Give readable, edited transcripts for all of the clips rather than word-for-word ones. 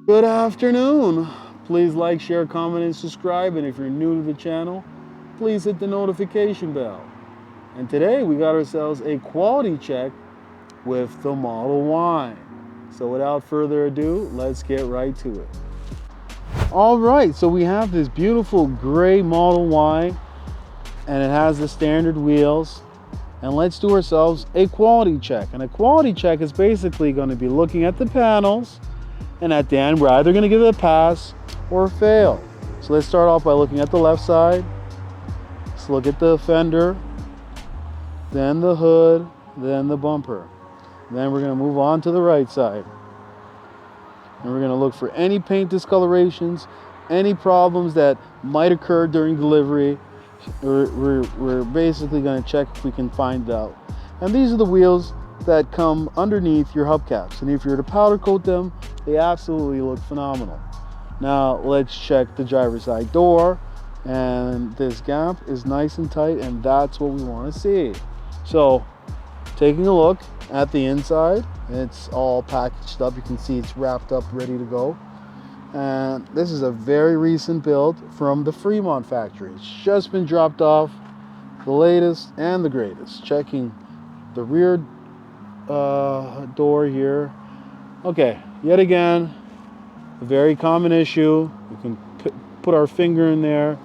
Good afternoon. Please like, share, comment, and subscribe. And if you're new to the channel, please hit the notification bell. And today we got ourselves a quality check with the Model Y. So without further ado, let's get right to it. All right, so we have this beautiful gray Model Y, and it has the standard wheels. And let's do ourselves a quality check. And a quality check is basically going to be looking at the panels, and at the end we're either going to give it a pass or a fail. So let's start off by looking at the left side. Let's look at the fender, then the hood, then the bumper. Then we're going to move on to the right side, and we're going to look for any paint discolorations, any problems that might occur during delivery. We're basically going to check if we can find out. And these are the wheels that come underneath your hubcaps, and if you were to powder coat them, they absolutely look phenomenal. Now let's check the driver's side door, and this gap is nice and tight, and that's what we want to see. So taking a look at the inside, it's all packaged up. You can see it's wrapped up, ready to go. And this is a very recent build from the Fremont factory. It's just been dropped off, the latest and the greatest. Checking the rear door here. Okay, yet again, a very common issue. We can put our finger in there.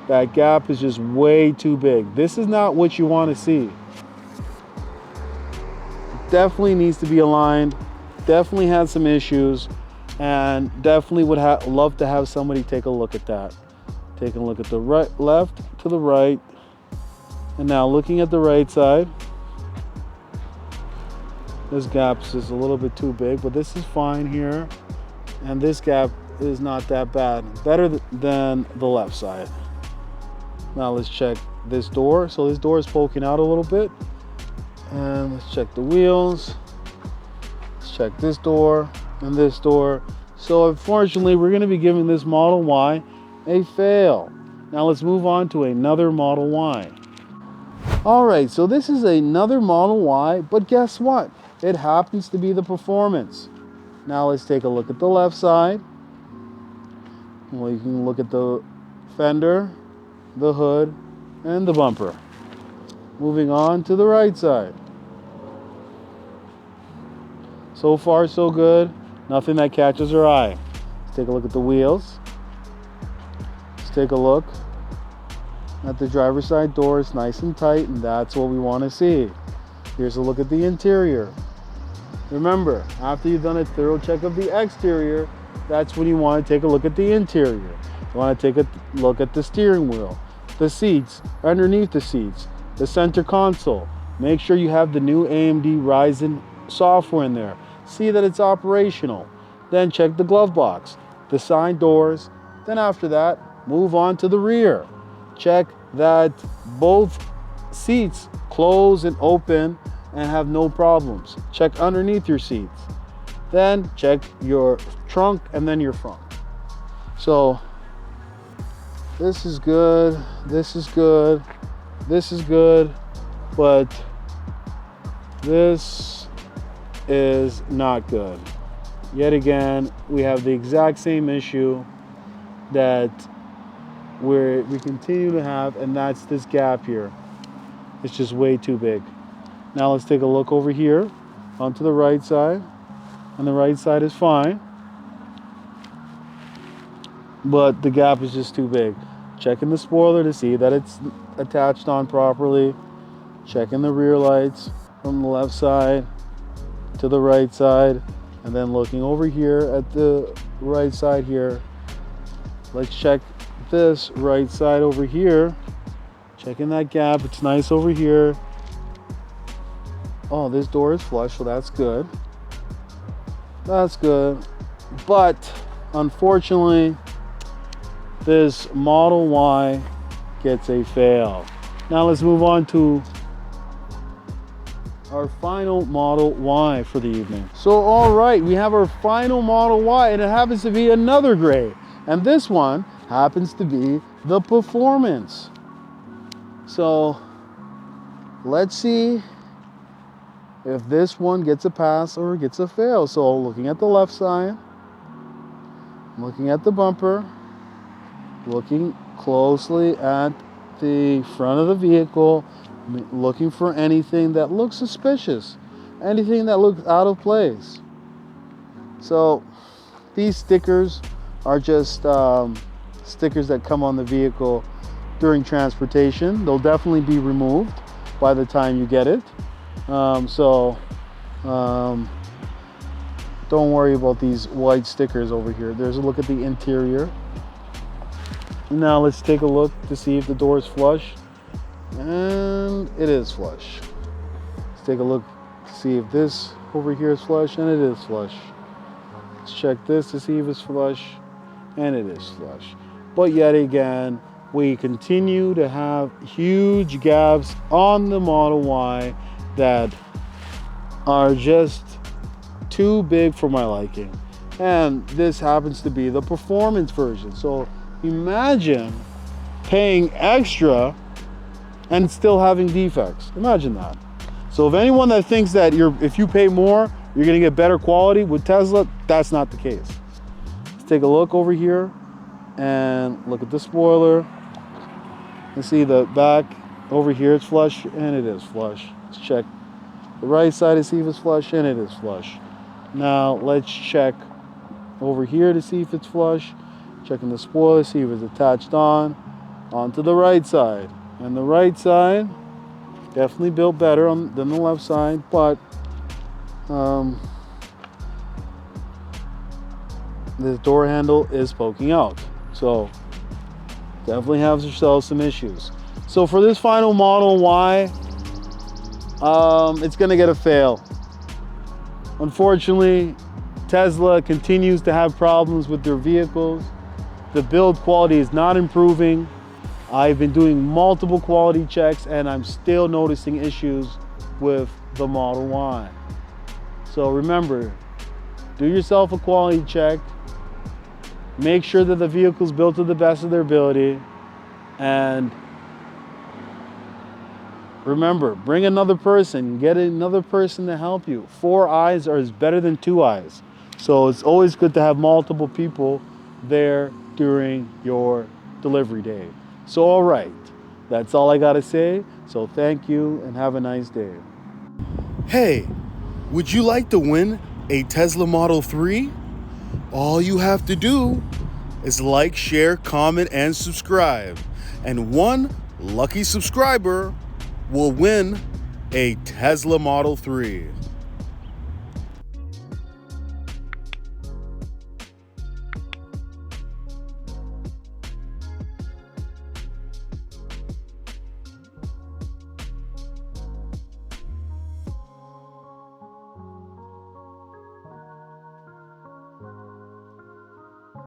That gap is just way too big. This is not what you want to see. Definitely needs to be aligned. Definitely had some issues, and definitely would love to have somebody take a look at that. Taking a look at the right, left to the right, and now looking at the right side. This gap's just a little bit too big, but this is fine here, and this gap is not that bad. Better than the left side. Now let's check this door. So this door is poking out a little bit, and let's check the wheels. Let's check this door and this door. So unfortunately, we're going to be giving this Model Y a fail. Now let's move on to another Model Y. All right, so this is another Model Y, but guess what? It happens to be the Performance. Now let's take a look at the left side. Well, you can look at the fender, the hood, and the bumper. Moving on to the right side. So far, so good. Nothing that catches our eye. Let's take a look at the wheels. Let's take a look at the driver's side door. It's nice and tight, and that's what we want to see. Here's a look at the interior. Remember, after you've done a thorough check of the exterior, that's when you want to take a look at the interior. You want to take a look at the steering wheel, the seats, underneath the seats, the center console. Make sure you have the new AMD Ryzen software in there. See that it's operational. Then check the glove box, the side doors. Then after that, move on to the rear. Check that both seats close and open and have no problems. Check underneath your seats. Then check your trunk and then your front. So this is good, this is good, this is good, but this is not good. Yet again, we have the exact same issue that we continue to have, and that's this gap here. It's just way too big. Now let's take a look over here onto the right side, and the right side is fine, but the gap is just too big. Checking the spoiler to see that it's attached on properly. Checking the rear lights from the left side to the right side, and then looking over here at the right side here. Let's check this right side over here. Checking that gap, it's nice over here. Oh, this door is flush, so that's good. That's good. But unfortunately, this Model Y gets a fail. Now let's move on to our final Model Y for the evening. So all right, we have our final Model Y, and it happens to be another gray. And this one happens to be the Performance. So let's see if this one gets a pass or gets a fail. So looking at the left side, looking at the bumper, looking closely at the front of the vehicle, looking for anything that looks suspicious, anything that looks out of place. So these stickers are just stickers that come on the vehicle during transportation. They'll definitely be removed by the time you get it. Don't worry about these white stickers over here. There's a look at the interior. Now let's take a look to see if the door is flush. And it is flush. Let's take a look to see if this over here is flush, and it is flush. Let's check this to see if it's flush, and it is flush. But yet again, we continue to have huge gaps on the Model Y that are just too big for my liking. And this happens to be the performance version. So imagine paying extra and still having defects. Imagine that. So if anyone that thinks that if you pay more, you're gonna get better quality with Tesla, that's not the case. Let's take a look over here and look at the spoiler. Let's see the back over here, it's flush, and it is flush. Let's check the right side to see if it's flush, and it is flush. Now let's check over here to see if it's flush. Checking the spoiler, see if it's attached onto the right side. And the right side, definitely built better than the left side, but the door handle is poking out. So definitely has yourself some issues. So for this final Model Y, it's gonna get a fail. Unfortunately, Tesla continues to have problems with their vehicles. The build quality is not improving. I've been doing multiple quality checks and I'm still noticing issues with the Model Y. So remember, do yourself a quality check. Make sure that the vehicle is built to the best of their ability. And remember, bring another person, get another person to help you. 4 eyes is better than 2 eyes. So it's always good to have multiple people there during your delivery day. So all right, that's all I gotta say. So thank you and have a nice day. Hey, would you like to win a Tesla Model 3? All you have to do is like, share, comment, and subscribe. And one lucky subscriber will win a Tesla Model 3.